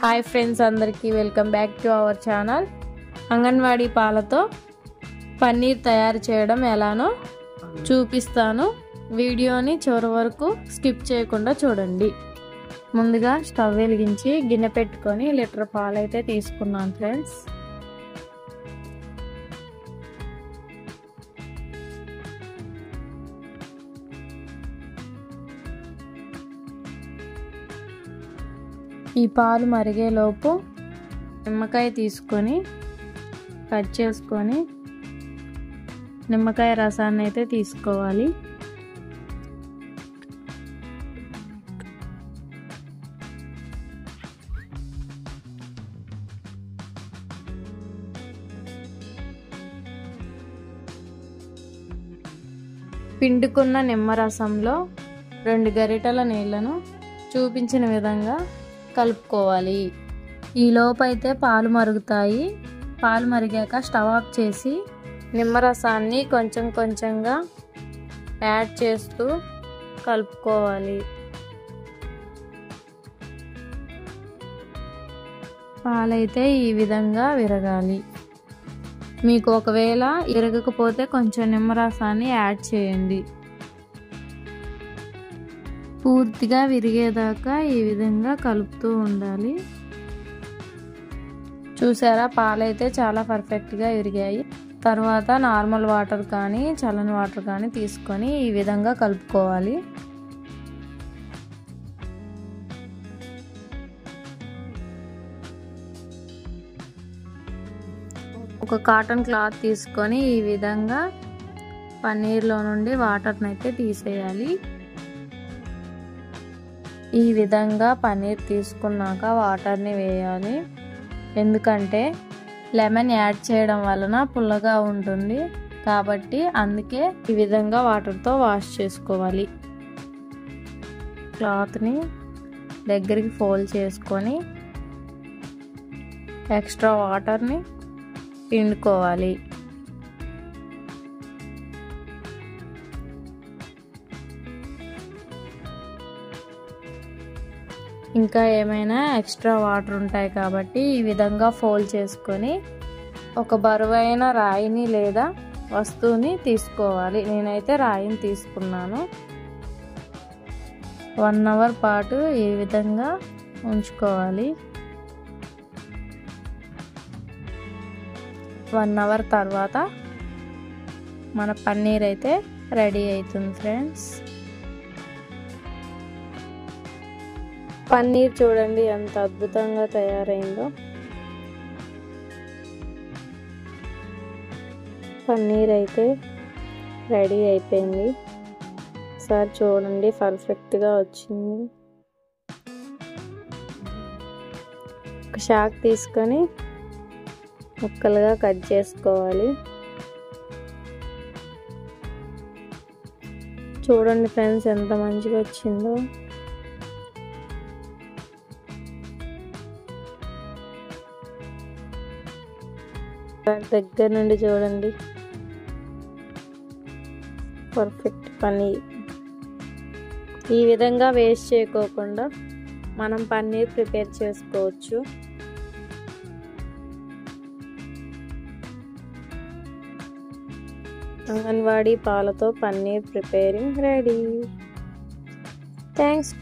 Hi friends, అందరికీ welcome back to our channel. Anganwadi పాలతో పన్నీర్ తయారు చేయడం ఎలానో చూపిస్తాను. వీడియోని చివరి వరకు స్కిప్ చేయకుండా చూడండి. ముందుగా స్టవ్ వెలిగించి గిన్నె పెట్టుకొని లీటర్ పాలు అయితే తీసుకున్నాను ఫ్రెండ్స్. ఈ పాలు మరిగేలోపు నిమ్మకాయ తీసుకొని కట్ చేసుకొని నిమ్మకాయ రసాన్ని అయితే తీసుకోవాలి. పిండుకున్న నిమ్మరసంలో 2 గరిటెల నీళ్లను చూపించిన విధంగా కలుపుకోవాలి. ఈ లోపైతే పాలు మరుగుతాయి. పాలు మరిగాక స్టవ్ ఆఫ్ చేసి నిమ్మరసాన్ని కొంచెం కొంచెంగా యాడ్ చేస్తూ కలుపుకోవాలి. పాలైతే ఈ విధంగా విరగాలి. మీకు ఒకవేళ విరగకపోతే కొంచెం నిమ్మరసాన్ని యాడ్ చేయండి. పూర్తిగా విరిగేదాకా ఈ విధంగా కలుపుతూ ఉండాలి. చూసారా, పాలైతే చాలా పర్ఫెక్ట్గా విరిగాయి. తర్వాత నార్మల్ వాటర్ కానీ చల్లని వాటర్ కానీ తీసుకొని ఈ విధంగా కలుపుకోవాలి. ఒక కాటన్ క్లాత్ తీసుకొని ఈ విధంగా పన్నీర్లో నుండి వాటర్ని అయితే తీసేయాలి. ఈ విధంగా పన్నీర్ తీసుకున్నాక వాటర్ని వేయాలి. ఎందుకంటే లెమన్ యాడ్ చేయడం వలన పుల్లగా ఉంటుంది కాబట్టి అందుకే ఈ విధంగా వాటర్తో వాష్ చేసుకోవాలి. క్లాత్ని దగ్గరికి ఫోల్డ్ చేసుకొని ఎక్స్ట్రా వాటర్ని పిండుకోవాలి. ఇంకా ఏమైనా ఎక్స్ట్రా వాటర్ ఉంటాయి కాబట్టి ఈ విధంగా ఫోల్డ్ చేసుకొని ఒక బరువైన రాయిని లేదా వస్తువుని తీసుకోవాలి. నేనైతే రాయిని తీసుకున్నాను. 1 అవర్ పాటు ఈ విధంగా ఉంచుకోవాలి. 1 అవర్ తర్వాత మన పన్నీర్ అయితే రెడీ అవుతుంది ఫ్రెండ్స్. పన్నీర్ చూడండి ఎంత అద్భుతంగా తయారైందో. పన్నీర్ అయితే రెడీ అయిపోయింది. ఒకసారి చూడండి, పర్ఫెక్ట్గా వచ్చింది. ఒక షాక్ తీసుకొని ముక్కలుగా కట్ చేసుకోవాలి. చూడండి ఫ్రెండ్స్, ఎంత మంచిగా వచ్చిందో. దగ్గర నుండి చూడండి, పర్ఫెక్ట్ పన్నీర్. ఈ విధంగా వేస్ట్ చేయకోకుండా మనం పన్నీర్ ప్రిపేర్ చేసుకోవచ్చు. అంగన్వాడీ పాలతో పన్నీర్ ప్రిపేరింగ్ రెడీ. థ్యాంక్స్.